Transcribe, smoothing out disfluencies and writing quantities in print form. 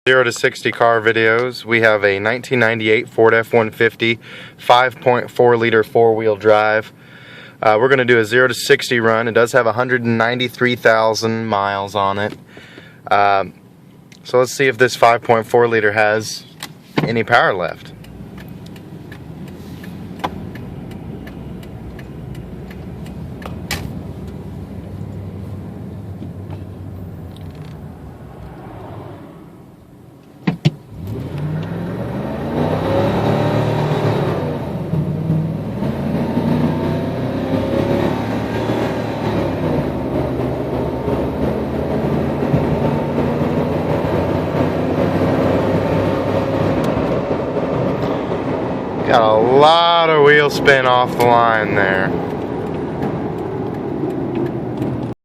0 to 60 car videos. We have a 1998 Ford F-150 5.4 liter four-wheel drive. We're going to do a 0 to 60 run. It does have 193,000 miles on it. So let's see if this 5.4 liter has any power left. Got a lot of wheel spin off the line there.